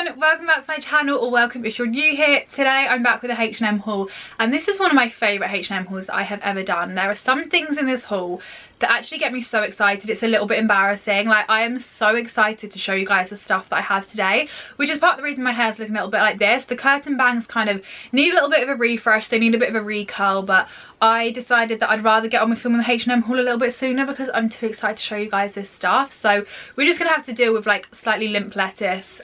everyone, welcome back to my channel, or welcome if you're new here. Today I'm back with a H&M haul, and this is one of my favourite H&M hauls that I have ever done. There are some things in this haul that actually get me so excited, it's a little bit embarrassing. Like, I am so excited to show you guys the stuff that I have today, which is part of the reason my hair's looking a little bit like this. The curtain bangs kind of need a little bit of a refresh, they need a bit of a recurl, but I decided that I'd rather get on with filming the H&M haul a little bit sooner because I'm too excited to show you guys this stuff. So we're just gonna have to deal with like slightly limp lettuce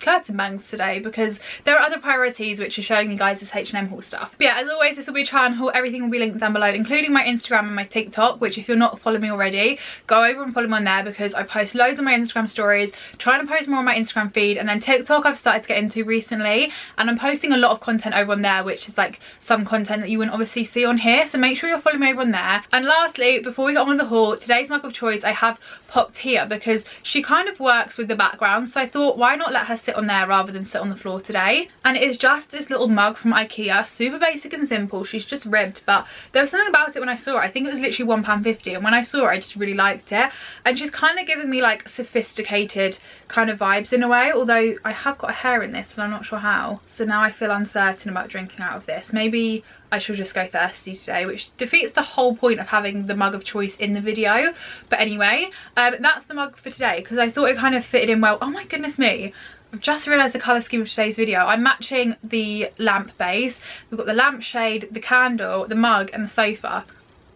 curtain bangs today because there are other priorities which are showing you guys this H&M haul stuff. But yeah, as always, this will be a try and haul. Everything will be linked down below, including my Instagram and my TikTok, which if you're not following me already, go over and follow me on there because I post loads on my Instagram stories, trying to post more on my Instagram feed, and then TikTok I've started to get into recently, and I'm posting a lot of content over on there, which is like some content that you wouldn't obviously see on here, so make sure you're following me over on there. And lastly, before we get on with the haul, today's mug of choice I have popped here because she kind of works with the background, so I thought why not let her sit on there rather than sit on the floor today. And it is just this little mug from IKEA, super basic and simple. She's just ribbed, but there was something about it when I saw it. I think it was literally £1.50, and when I saw it I just really liked it, and she's kind of giving me like sophisticated kind of vibes in a way, although I have got a hair in this and I'm not sure how, so now I feel uncertain about drinking out of this. Maybe I shall just go thirsty today, which defeats the whole point of having the mug of choice in the video. But anyway, that's the mug for today because I thought it kind of fitted in well. Oh my goodness me, I've just realised the colour scheme of today's video. I'm matching the lamp base. We've got the lampshade, the candle, the mug and the sofa.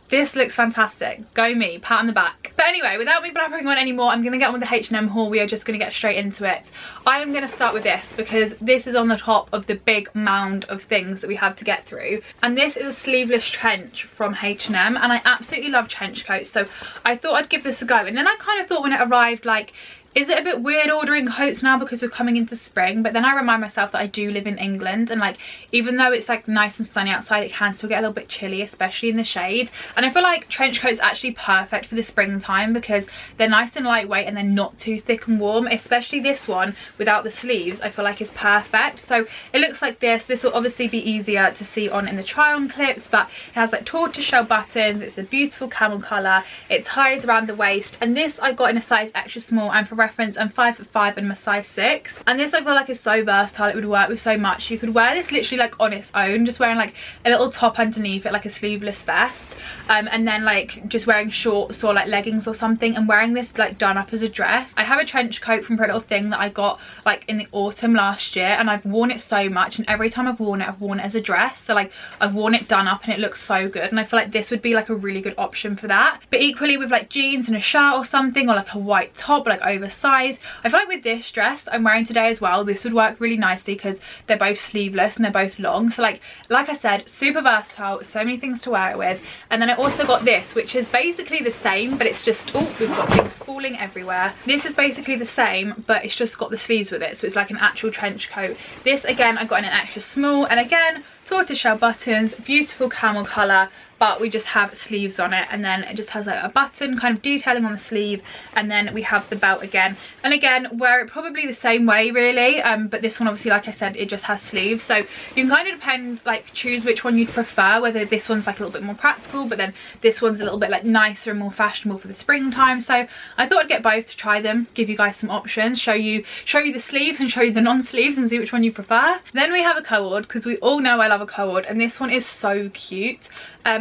This looks fantastic. Go me, pat on the back. But anyway, without me blabbering on anymore, I'm going to get on with the H&M haul. We are just going to get straight into it. I am going to start with this because this is on the top of the big mound of things that we have to get through. And this is a sleeveless trench from H&M, and I absolutely love trench coats, so I thought I'd give this a go. And then I kind of thought when it arrived, like, is it a bit weird ordering coats now because we're coming into spring? But then I remind myself that I do live in England, and like even though it's like nice and sunny outside, it can still get a little bit chilly, especially in the shade. And I feel like trench coats are actually perfect for the springtime because they're nice and lightweight and they're not too thick and warm. Especially this one without the sleeves, I feel like is perfect. So it looks like this. This will obviously be easier to see on in the try on clips, but it has like tortoiseshell buttons. It's a beautiful camel colour. It ties around the waist, and this I got in a size extra small, and for reference I'm 5'5" and I'm a size 6, and this I feel like is so versatile. It would work with so much. You could wear this literally like on its own, just wearing like a little top underneath it, like a sleeveless vest, and then like just wearing shorts or like leggings or something, and wearing this like done up as a dress. I have a trench coat from Pretty Little Thing that I got like in the autumn last year, and I've worn it so much, and every time I've worn it as a dress. So like I've worn it done up and it looks so good, and I feel like this would be like a really good option for that. But equally with like jeans and a shirt or something, or like a white top like oversized, I feel like with this dress that I'm wearing today as well, this would work really nicely because they're both sleeveless and they're both long. So like I said, super versatile, so many things to wear it with. And then I also got this, which is basically the same, but it's just, oh, we've got things falling everywhere. This is basically the same, but it's just got the sleeves with it, so it's like an actual trench coat. This again I got in an extra small, and again tortoiseshell buttons, beautiful camel colour, but we just have sleeves on it, and then it just has like a button kind of detailing on the sleeve, and then we have the belt again. And again, wear it probably the same way really, but this one obviously, like I said, it just has sleeves, so you can kind of choose which one you'd prefer, whether this one's like a little bit more practical, but then this one's a little bit like nicer and more fashionable for the springtime. So I thought I'd get both to try them, give you guys some options, show you the sleeves and show you the non-sleeves and see which one you prefer. Then we have a co-ord, because we all know I love a co-ord, and this one is so cute.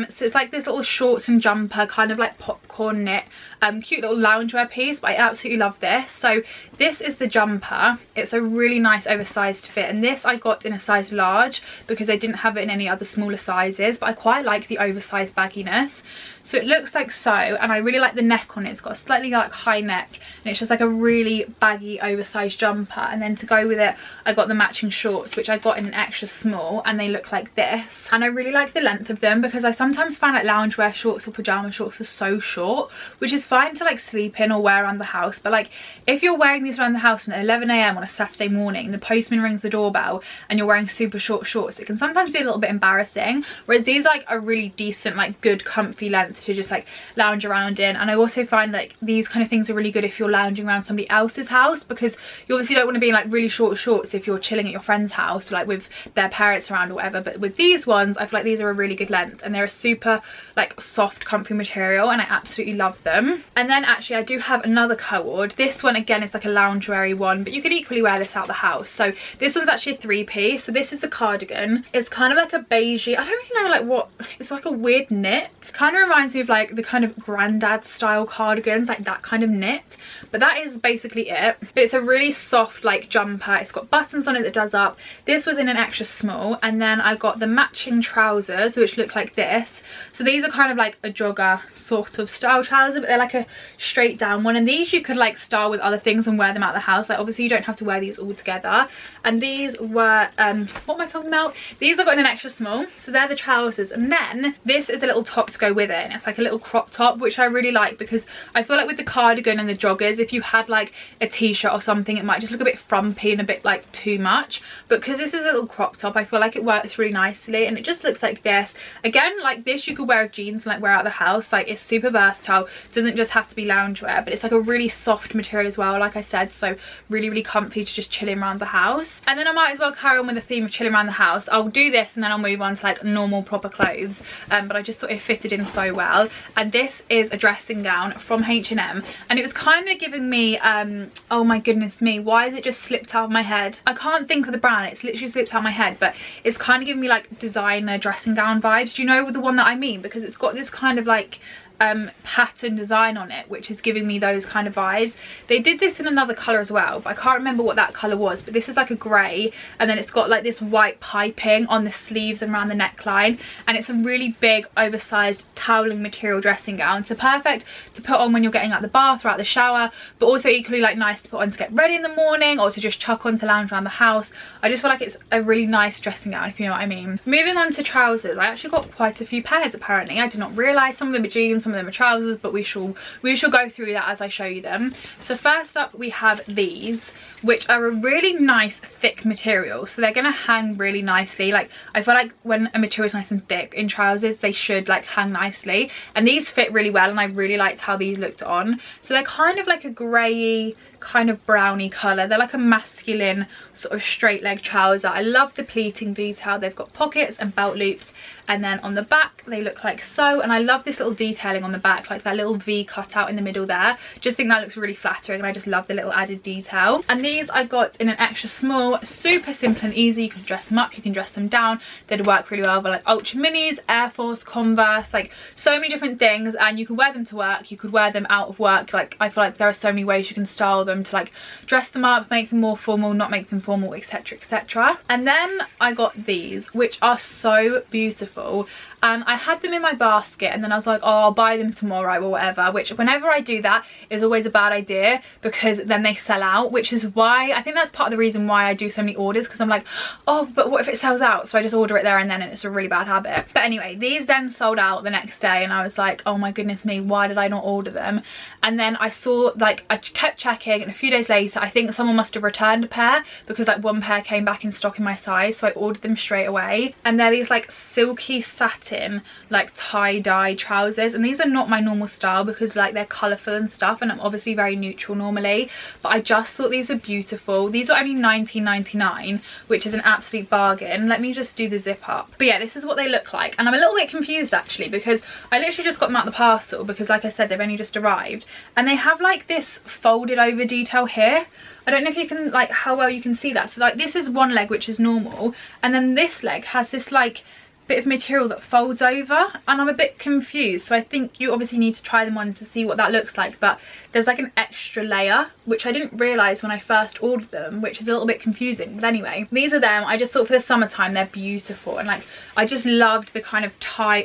So it's like this little shorts and jumper, kind of like popcorn knit, cute little loungewear piece, but I absolutely love this. So this is the jumper. It's a really nice oversized fit, and this I got in a size large because I didn't have it in any other smaller sizes, but I quite like the oversized bagginess. So it looks like so, and I really like the neck on it. It's got a slightly like high neck, and it's just like a really baggy oversized jumper. And then to go with it, I got the matching shorts, which I got in an extra small, and they look like this. And I really like the length of them because I sometimes find like loungewear shorts or pajama shorts are so short, which is fine to like sleep in or wear around the house, but like if you're wearing these around the house at 11 AM on a Saturday morning, the postman rings the doorbell and you're wearing super short shorts, it can sometimes be a little bit embarrassing. Whereas these are like a really decent, like good comfy length to just like lounge around in. And I also find like these kind of things are really good if you're lounging around somebody else's house, because you obviously don't want to be in like really short shorts if you're chilling at your friend's house, like with their parents around or whatever. But with these ones, I feel like these are a really good length, and they're a super like soft comfy material, and I absolutely love them. thing. And then actually I do have another co-ord. This one again is like a loungewear one, but you could equally wear this out the house. So this one's actually a 3-piece. So this is the cardigan. It's kind of like a beigey, I don't really know like what, it's like a weird knit. It kind of reminds me of like the kind of granddad style cardigans, like that kind of knit. But that is basically it. But it's a really soft like jumper. It's got buttons on it that does up. This was in an extra small, and then I got the matching trousers which look like this. So these are kind of like a jogger sort of style trouser, but they're like a straight down one, and these you could like style with other things and wear them out the house. Like obviously you don't have to wear these all together. And these were what am I talking about, these I got in an extra small. So they're the trousers, and then this is the little top to go with it, and it's like a little crop top, which I really like because I feel like with the cardigan and the joggers, if you had like a t-shirt or something, it might just look a bit frumpy and a bit like too much. But because this is a little crop top, I feel like it works really nicely, and it just looks like this. Again, like this you could wear with jeans and like wear out the house. Like it's super versatile. It doesn't just have to be loungewear, but it's like a really soft material as well, like I said, so really comfy to just chilling around the house. And then I might as well carry on with the theme of chilling around the house. I'll do this and then I'll move on to like normal proper clothes, but I just thought it fitted in so well. And this is a dressing gown from H&M, and it was kind of giving me oh my goodness me, why has it just slipped out of my head? I can't think of the brand, it's literally slipped out of my head, but it's kind of giving me like designer dressing gown vibes. Do you know the one that I mean? Because it's got this kind of like pattern design on it, which is giving me those kind of vibes. They did this in another colour as well, but I can't remember what that colour was. But this is like a grey, and then it's got like this white piping on the sleeves and around the neckline, and it's a really big oversized toweling material dressing gown. So perfect to put on when you're getting out the bath or out the shower, but also equally like nice to put on to get ready in the morning or to just chuck on to lounge around the house. I just feel like it's a really nice dressing gown, if you know what I mean. Moving on to trousers, I actually got quite a few pairs apparently. I did not realise. Some of them are jeans, some of them are trousers, but we shall go through that as I show you them. So first up we have these, which are a really nice thick material, so they're gonna hang really nicely. Like I feel like when a material is nice and thick in trousers, they should like hang nicely, and these fit really well, and I really liked how these looked on. So they're kind of like a grey kind of browny colour. They're like a masculine sort of straight leg trouser. I love the pleating detail. They've got pockets and belt loops, and then on the back they look like so, and I love this little detailing on the back, like that little V cut out in the middle there. Just think that looks really flattering, and I just love the little added detail. And these I got in an extra small, super simple and easy. You can dress them up, you can dress them down. They'd work really well with like Ultra Minis, Air Force, Converse, like so many different things. And you could wear them to work, you could wear them out of work. Like I feel like there are so many ways you can style them to like dress them up, make them more formal, not make them formal, etc, etc. And then I got these, which are so beautiful, and I had them in my basket, and then I was like, oh, I'll buy them tomorrow or whatever, which whenever I do that is always a bad idea, because then they sell out, which is why I think that's part of the reason why I do so many orders, because I'm like, oh, but what if it sells out? So I just order it there and then, and it's a really bad habit. But anyway, these then sold out the next day, and I was like, oh my goodness me, why did I not order them? And then I saw, like, I kept checking, and a few days later I think someone must have returned a pair, because like one pair came back in stock in my size, so I ordered them straight away. And they're these like silky satin like tie-dye trousers, and these are not my normal style because like they're colourful and stuff, and I'm obviously very neutral normally, but I just thought these were beautiful. These are only $19.99, which is an absolute bargain. Let me just do the zip up. But yeah, this is what they look like, and I'm a little bit confused actually, because I literally just got them out the parcel, because like I said, they've only just arrived, and they have like this folded over detail here. I don't know if you can, like, how well you can see that. So like this is one leg, which is normal, and then this leg has this like bit of material that folds over, and I'm a bit confused. So I think you obviously need to try them on to see what that looks like, but there's like an extra layer, which I didn't realise when I first ordered them, which is a little bit confusing. But anyway, these are them. I just thought for the summertime they're beautiful, and like I just loved the kind of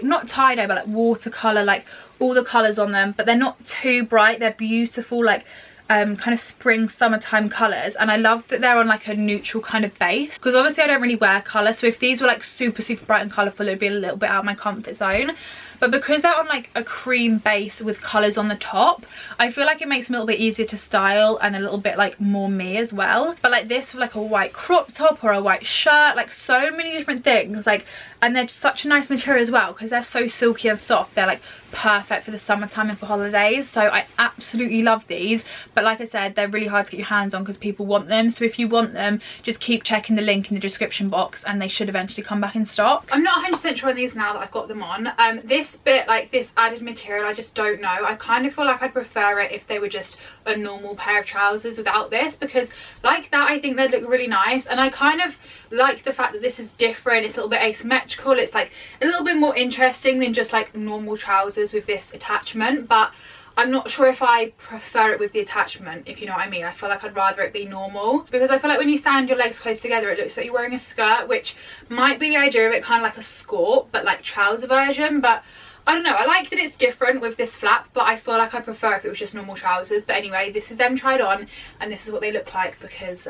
not tie-dye, but like watercolour, like all the colours on them, but they're not too bright. They're beautiful, like kind of spring summertime colours, and I love that they're on like a neutral kind of base, because obviously I don't really wear colour, so if these were like super bright and colourful, it'd be a little bit out of my comfort zone. But because they're on like a cream base with colours on the top, I feel like it makes them a little bit easier to style and a little bit like more me as well. But like this with like a white crop top or a white shirt, like so many different things, like, and they're such a nice material as well, because they're so silky and soft. They're like perfect for the summertime and for holidays, so I absolutely love these. But like I said, they're really hard to get your hands on because people want them, so if you want them, just keep checking the link in the description box, and they should eventually come back in stock. I'm not 100% sure on these now that I've got them on. This this bit, like this added material, I just don't know. I kind of feel like I'd prefer it if they were just a normal pair of trousers without this, because like that I think they'd look really nice. And I kind of like the fact that this is different, it's a little bit asymmetrical, it's like a little bit more interesting than just like normal trousers with this attachment. But I'm not sure if I prefer it with the attachment, if you know what I mean. I feel like I'd rather it be normal, because I feel like when you stand your legs close together it looks like you're wearing a skirt, which might be the idea of it, kind of like a skirt but like trouser version. But I don't know, I like that it's different with this flap, but I feel like I prefer if it was just normal trousers. But anyway, this is them tried on and this is what they look like, because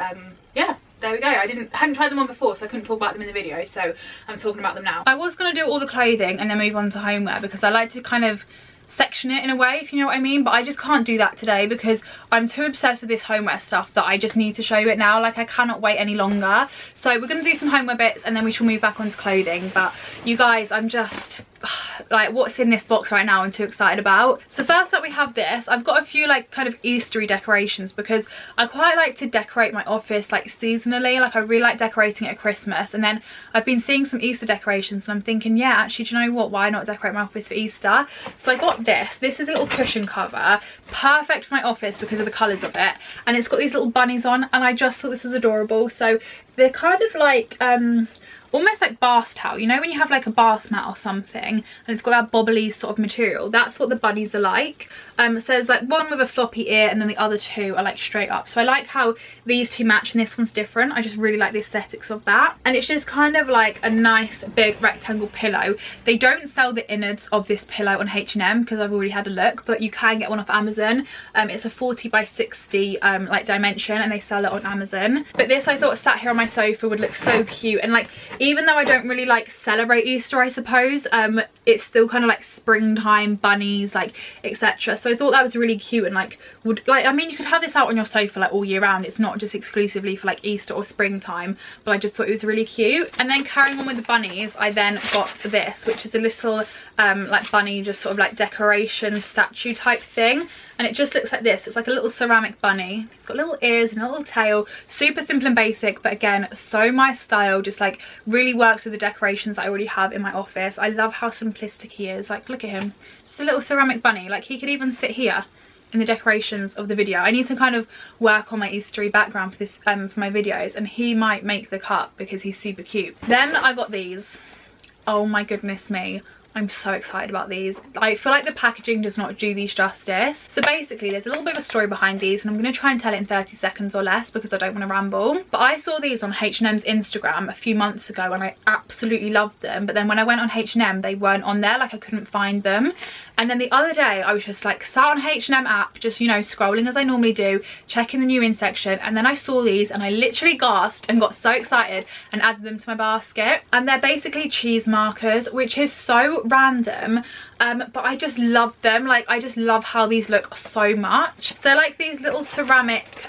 yeah, there we go. I hadn't tried them on before, so I couldn't talk about them in the video, so I'm talking about them now. I was going to do all the clothing and then move on to homeware, because I like to kind of section it in a way, if you know what I mean, but I just can't do that today because I'm too obsessed with this homeware stuff that I just need to show you it now. Like, I cannot wait any longer. So we're going to do some homeware bits and then we shall move back onto clothing. But you guys, I'm just like, what's in this box right now I'm too excited about. So first up we have this. I've got a few like kind of Eastery decorations, because I quite like to decorate my office like seasonally. Like, I really like decorating it at Christmas, and then I've been seeing some Easter decorations and I'm thinking, yeah, actually, do you know what, why not decorate my office for Easter? So I got this. This is a little cushion cover, perfect for my office because of the colours of it, and it's got these little bunnies on, and I just thought this was adorable. So they're kind of like almost like bath towel, you know when you have like a bath mat or something and it's got that bobbly sort of material, that's what the bunnies are like. So there's like one with a floppy ear and then the other two are like straight up. So I like how these two match and this one's different. I just really like the aesthetics of that, and it's just kind of like a nice big rectangle pillow. They don't sell the innards of this pillow on H&M because I've already had a look, but you can get one off Amazon. It's a 40 by 60 like dimension, and they sell it on Amazon. But this, I thought, sat here on my sofa would look so cute. And like, even though I don't really like celebrate Easter, I suppose, it's still kind of like springtime bunnies, like etc. So I thought that was really cute, and like would like, I mean, you could have this out on your sofa like all year round. It's not just exclusively for like Easter or springtime, but I just thought it was really cute. And then carrying on with the bunnies, I then got this, which is a little like bunny, just sort of like decoration statue type thing, and it just looks like this. It's like a little ceramic bunny. It's got little ears and a little tail, super simple and basic, but again, so my style. Just like really works with the decorations that I already have in my office. I love how simplistic he is. Like, look at him, just a little ceramic bunny. Like, he could even sit here in the decorations of the video. I need to kind of work on my Eastery background for this for my videos, and he might make the cut because he's super cute. Then I got these. Oh my goodness me, I'm so excited about these. I feel like the packaging does not do these justice. So basically, there's a little bit of a story behind these, and I'm going to try and tell it in 30 seconds or less because I don't want to ramble. But I saw these on H&M's Instagram a few months ago and I absolutely loved them. But then when I went on H&M, they weren't on there. Like, I couldn't find them. And then the other day, I was just like sat on H&M app, just, you know, scrolling as I normally do, checking the new in section. And then I saw these and I literally gasped and got so excited and added them to my basket. And they're basically cheese markers, which is so random. But I just love them. Like, I just love how these look so much. So like these little ceramic,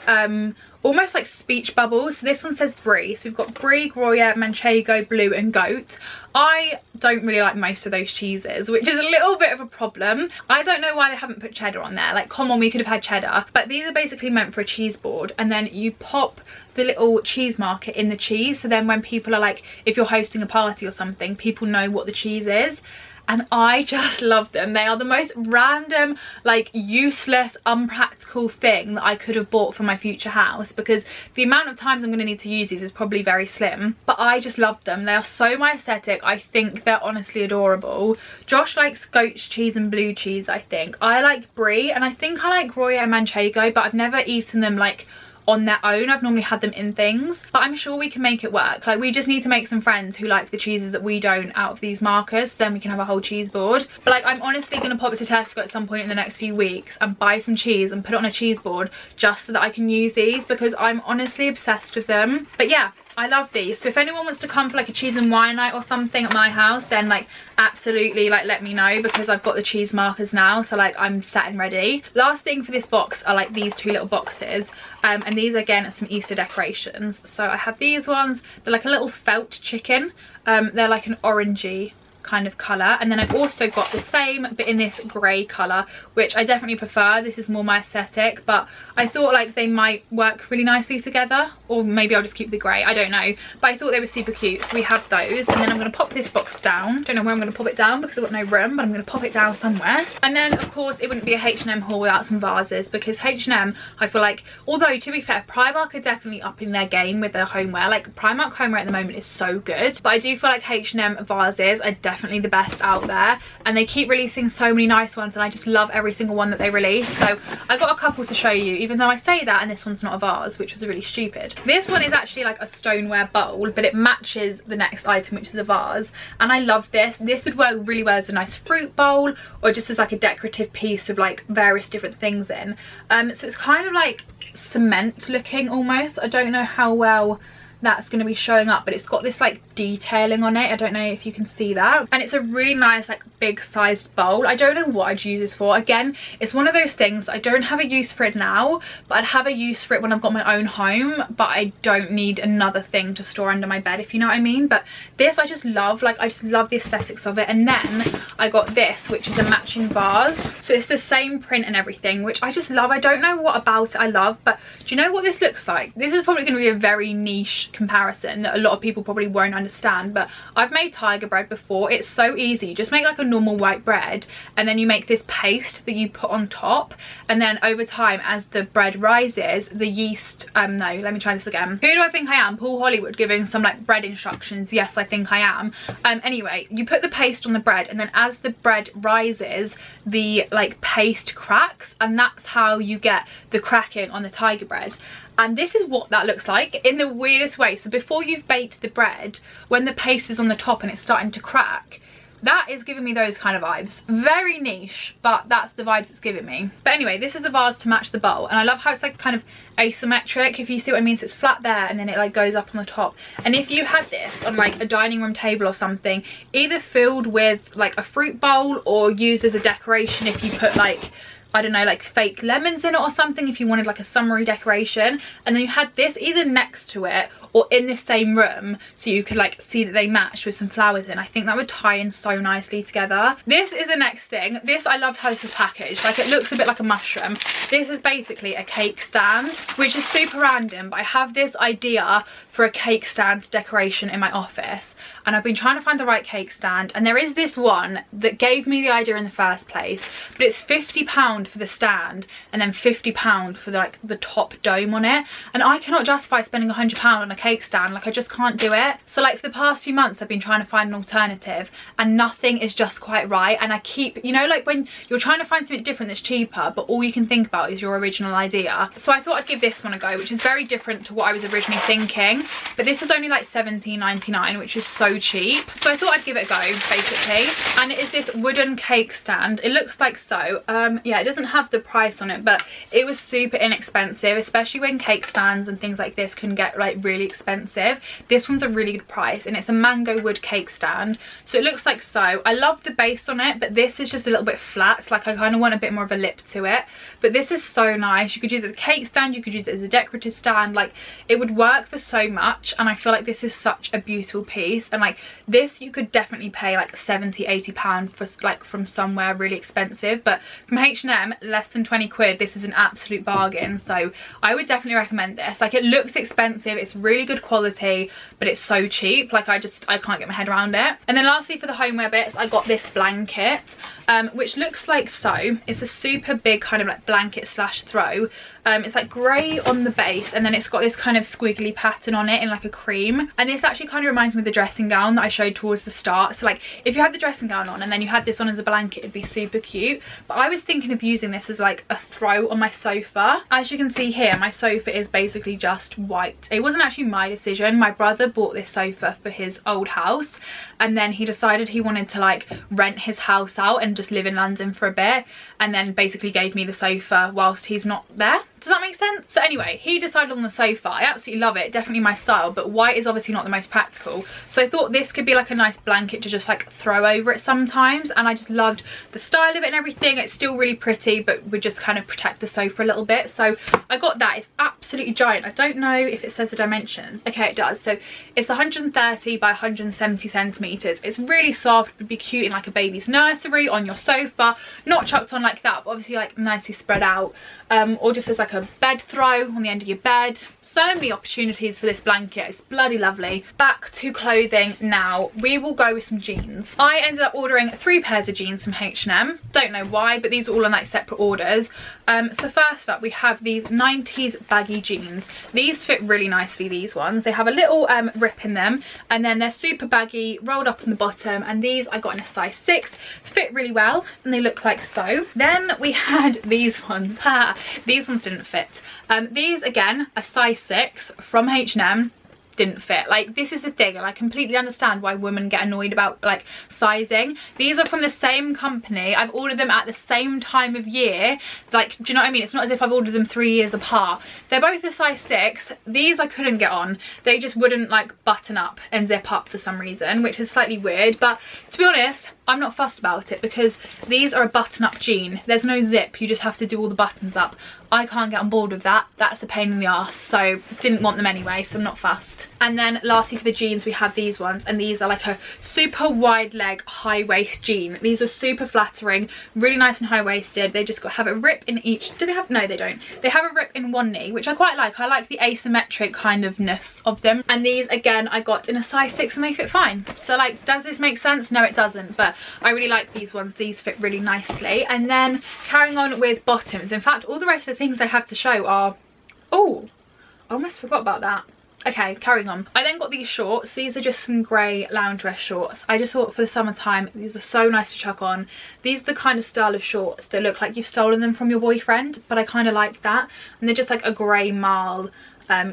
almost like speech bubbles. So this one says brie. So we've got brie, Gruyere, Manchego, blue and goat. I don't really like most of those cheeses, which is a little bit of a problem. I don't know why they haven't put cheddar on there. Like, come on, we could have had cheddar. But these are basically meant for a cheese board, and then you pop the little cheese marker in the cheese. So then when people are like, if you're hosting a party or something, people know what the cheese is. And I just love them. They are the most random, like, useless, unpractical thing that I could have bought for my future house, because the amount of times I'm going to need to use these is probably very slim. But I just love them. They are so my aesthetic. I think they're honestly adorable. Josh likes goat cheese and blue cheese, I think. I like brie, and I think I like Gruyere and Manchego, but I've never eaten them like on their own. I've normally had them in things, but I'm sure we can make it work. Like, we just need to make some friends who like the cheeses that we don't out of these markers, then we can have a whole cheese board. But like, I'm honestly going to pop to Tesco at some point in the next few weeks and buy some cheese and put it on a cheese board just so that I can use these, because I'm honestly obsessed with them. But yeah, I love these. So if anyone wants to come for like a cheese and wine night or something at my house, then like absolutely, like, let me know, because I've got the cheese markers now, so like I'm set and ready. Last thing for this box are like these two little boxes, and these again are some Easter decorations. So I have these ones. They're like a little felt chicken. They're like an orangey kind of colour. And then I've also got the same but in this grey colour, which I definitely prefer. This is more my aesthetic, but I thought like they might work really nicely together, or maybe I'll just keep the grey, I don't know, but I thought they were super cute, so we have those. And then I'm going to pop this box down. Don't know where I'm going to pop it down because I've got no room, but I'm going to pop it down somewhere. And then of course it wouldn't be a H&M haul without some vases, because H&M, I feel like, although to be fair, Primark are definitely upping their game with their homeware. Like Primark homeware at the moment is so good, but I do feel like H&M vases are definitely the best out there, and they keep releasing so many nice ones, and I just love every single one that they release. So I got a couple to show you, even though I say that and this one's not a vase, which was really stupid. This one is actually like a stoneware bowl, but it matches the next item, which is a vase, and I love this. This would work really well as a nice fruit bowl, or just as like a decorative piece with like various different things in. So it's kind of like cement looking almost. I don't know how well that's going to be showing up, but it's got this like detailing on it. I don't know if you can see that, and it's a really nice like big sized bowl. I don't know what I'd use this for. Again, it's one of those things, I don't have a use for it now, but I'd have a use for it when I've got my own home, but I don't need another thing to store under my bed, if you know what I mean. But this I just love, like I just love the aesthetics of it. And then I got this, which is a matching vase, so it's the same print and everything, which I just love. I don't know what about it I love, but do you know what this looks like? This is probably going to be a very niche comparison that a lot of people probably won't understand, but I've made tiger bread before. It's so easy. You just make like a normal white bread, and then you make this paste that you put on top, and then over time as the bread rises, the yeast no, let me try this again. Who do I think I am? Paul Hollywood giving some like bread instructions. Yes, I think I am. Anyway, you put the paste on the bread, and then as the bread rises, the like paste cracks, and that's how you get the cracking on the tiger bread. And this is what that looks like in the weirdest way. So before you've baked the bread, when the paste is on the top and it's starting to crack, that is giving me those kind of vibes. Very niche, but that's the vibes it's giving me. But anyway, this is a vase to match the bowl, and I love how it's like kind of asymmetric, if you see what I mean. So it's flat there, and then it like goes up on the top. And if you had this on like a dining room table or something, either filled with like a fruit bowl or used as a decoration, if you put like, I don't know, like fake lemons in it or something, if you wanted like a summery decoration, and then you had this either next to it or in the same room, so you could like see that they matched with some flowers in. I think that would tie in so nicely together. This is the next thing. This, I love how this is packaged. Like it looks a bit like a mushroom. This is basically a cake stand, which is super random, but I have this idea for a cake stand decoration in my office, and I've been trying to find the right cake stand, and there is this one that gave me the idea in the first place, but it's £50 for the stand and then £50 for like the top dome on it, and I cannot justify spending £100 on a cake stand. Like I just can't do it. So like for the past few months I've been trying to find an alternative, and nothing is just quite right, and I keep, you know, like when you're trying to find something different that's cheaper, but all you can think about is your original idea. So I thought I'd give this one a go, which is very different to what I was originally thinking, but this was only like £17.99, which is so cheap. So I thought I'd give it a go basically, and it is this wooden cake stand. It looks like so. Yeah, it doesn't have the price on it, but it was super inexpensive, especially when cake stands and things like this can get like really expensive. This one's a really good price, and it's a mango wood cake stand, so it looks like so. I love the base on it, but this is just a little bit flat. Like I kind of want a bit more of a lip to it, but this is so nice. You could use it as a cake stand, you could use it as a decorative stand. Like it would work for so much, and I feel like this is such a beautiful piece. And like this you could definitely pay like £70–80 for, like from somewhere really expensive, but from H&M less than 20 quid, this is an absolute bargain. So I would definitely recommend this. Like it looks expensive, it's really good quality, but it's so cheap. Like I can't get my head around it. And then lastly, for the homeware bits, I got this blanket, which looks like so. It's a super big kind of like blanket slash throw. It's like grey on the base, and then it's got this kind of squiggly pattern on it in like a cream, and this actually kind of reminds me of the dressing gown that I showed towards the start. So like if you had the dressing gown on and then you had this on as a blanket, it'd be super cute. But I was thinking of using this as like a throw on my sofa. As you can see here, my sofa is basically just white. It wasn't actually my decision. My brother bought this sofa for his old house, and then he decided he wanted to like rent his house out and and just live in London for a bit, and then basically gave me the sofa whilst he's not there. Does that make sense? So anyway, he decided on the sofa. I absolutely love it, definitely my style, but white is obviously not the most practical. So I thought this could be like a nice blanket to just like throw over it sometimes, and I just loved the style of it and everything. It's still really pretty, but would just kind of protect the sofa a little bit. So I got that. It's absolutely giant. I don't know if it says the dimensions. Okay, it does. So it's 130 by 170 centimeters. It's really soft, would be cute in like a baby's nursery, on your sofa, not chucked on like that, but obviously like nicely spread out, or just as like a bed throw on the end of your bed. So many opportunities for this blanket. It's bloody lovely. Back to clothing now. We will go with some jeans. I ended up ordering 3 pairs of jeans from H&M. Don't know why, but these are all on like separate orders. So first up we have these 90s baggy jeans. These fit really nicely, these ones. They have a little rip in them, and then they're super baggy, rolled up on the bottom, and these I got in a size 6. Fit really well, and they look like so. Then we had these ones. These ones didn't fit. These again, a size 6 from H&M. Didn't fit. Like, this is the thing, and I completely understand why women get annoyed about like sizing. These are from the same company. I've ordered them at the same time of year. Like, do you know what I mean? It's not as if I've ordered them 3 years apart. They're both a size 6. These I couldn't get on. They just wouldn't like button up and zip up for some reason, which is slightly weird. But to be honest, I'm not fussed about it, because these are a button up jean. There's no zip, you just have to do all the buttons up. I can't get on board with that. That's a pain in the arse, so didn't want them anyway, so I'm not fussed. And then lastly for the jeans, we have these ones, and these are like a super wide leg high waist jean. These are super flattering, really nice and high waisted. They just have a rip in each. Do they have? No, they don't. They have a rip in one knee, which I quite like. I like the asymmetric kind of ness of them. And these again I got in a size 6 and they fit fine. So like, does this make sense? No, it doesn't, but I really like these ones. These fit really nicely. And then carrying on with bottoms. In fact, all the rest of the things I have to show are, oh, I almost forgot about that. Okay, carrying on. I then got these shorts. These are just some grey loungewear shorts. I just thought for the summertime, these are so nice to chuck on. These are the kind of style of shorts that look like you've stolen them from your boyfriend, but I kind of like that. And they're just like a grey marl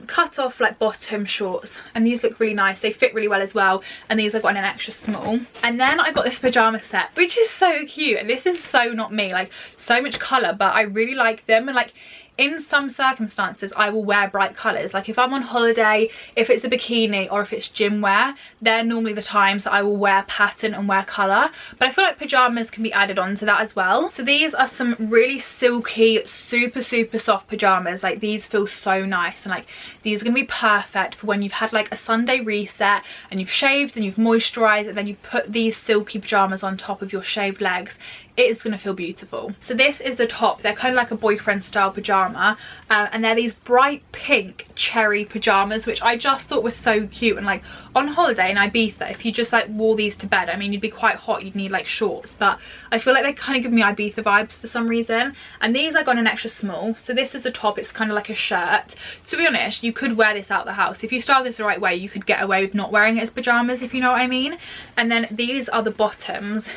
cut off like bottom shorts, and these look really nice. They fit really well as well, and these I got in an extra small. And then I got this pajama set, which is so cute, and this is so not me, like so much colour, but I really like them. And like, in some circumstances I will wear bright colours. Like if I'm on holiday, if it's a bikini, or if it's gym wear, they're normally the times that I will wear pattern and wear colour. But I feel like pyjamas can be added on to that as well. So these are some really silky, super soft pyjamas. Like, these feel so nice, and like these are going to be perfect for when you've had like a Sunday reset and you've shaved and you've moisturised, and then you put these silky pyjamas on top of your shaved legs. It is going to feel beautiful. So this is the top. They're kind of like a boyfriend style pajama, and they're these bright pink cherry pajamas, which I just thought was so cute. And like on holiday in Ibiza, if you just like wore these to bed, I mean, you'd be quite hot, you'd need like shorts, but I feel like they kind of give me Ibiza vibes for some reason. And these I got an extra small. So this is the top. It's kind of like a shirt. To be honest, you could wear this out the house. If you style this the right way, you could get away with not wearing it as pajamas, if you know what I mean. And then these are the bottoms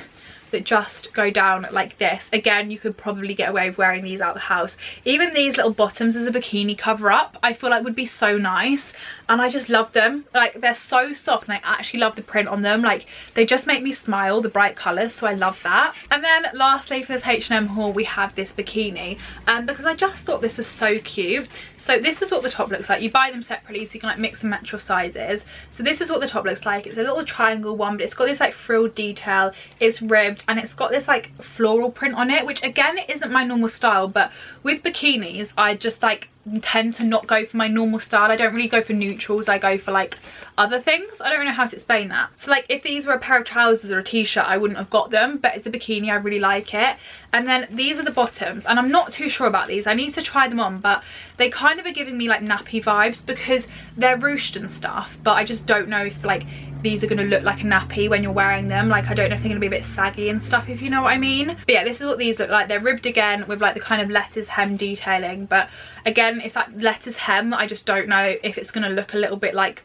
that just go down like this. Again, you could probably get away with wearing these out the house. Even these little bottoms as a bikini cover up, I feel like would be so nice, and I just love them. Like, they're so soft, and I actually love the print on them. Like, they just make me smile, the bright colours, so I love that. And then lastly for this H&M haul, we have this bikini, because I just thought this was so cute. So this is what the top looks like. You buy them separately so you can like mix and match your sizes. So this is what the top looks like. It's a little triangle one, but it's got this like frilled detail, it's ribbed, and it's got this like floral print on it, which again isn't my normal style. But with bikinis, I just like tend to not go for my normal style. I don't really go for neutrals, I go for like other things. I don't really know how to explain that. So like, if these were a pair of trousers or a t-shirt, I wouldn't have got them, but it's a bikini, I really like it. And then these are the bottoms, and I'm not too sure about these. I need to try them on, but they kind of are giving me like nappy vibes because they're ruched and stuff, but I just don't know if like these are going to look like a nappy when you're wearing them. Like, I don't know if they're going to be a bit saggy and stuff, if you know what I mean. But yeah, this is what these look like. They're ribbed again with like the kind of lettuce hem detailing, but again, it's that lettuce hem that I just don't know if it's going to look a little bit like,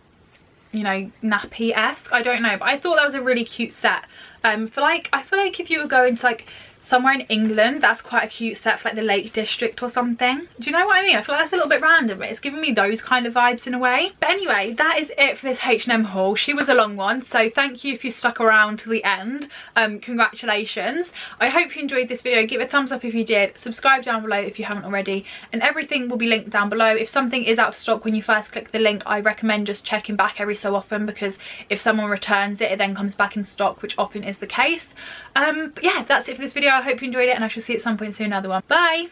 you know, nappy-esque. I don't know, but I thought that was a really cute set. For like, I feel like if you were going to like somewhere in England. That's quite a cute set for like the Lake District or something. Do you know what I mean? I feel like that's a little bit random, but it's giving me those kind of vibes in a way. But anyway, that is it for this H&M haul. She was a long one, so thank you if you stuck around to the end. Congratulations. I hope you enjoyed this video. Give it a thumbs up if you did. Subscribe down below if you haven't already, and everything will be linked down below. If something is out of stock when you first click the link, I recommend just checking back every so often, because if someone returns it, it then comes back in stock, which often is the case. But yeah, that's it for this video. I hope you enjoyed it, and I shall see you at some point soon another one. Bye.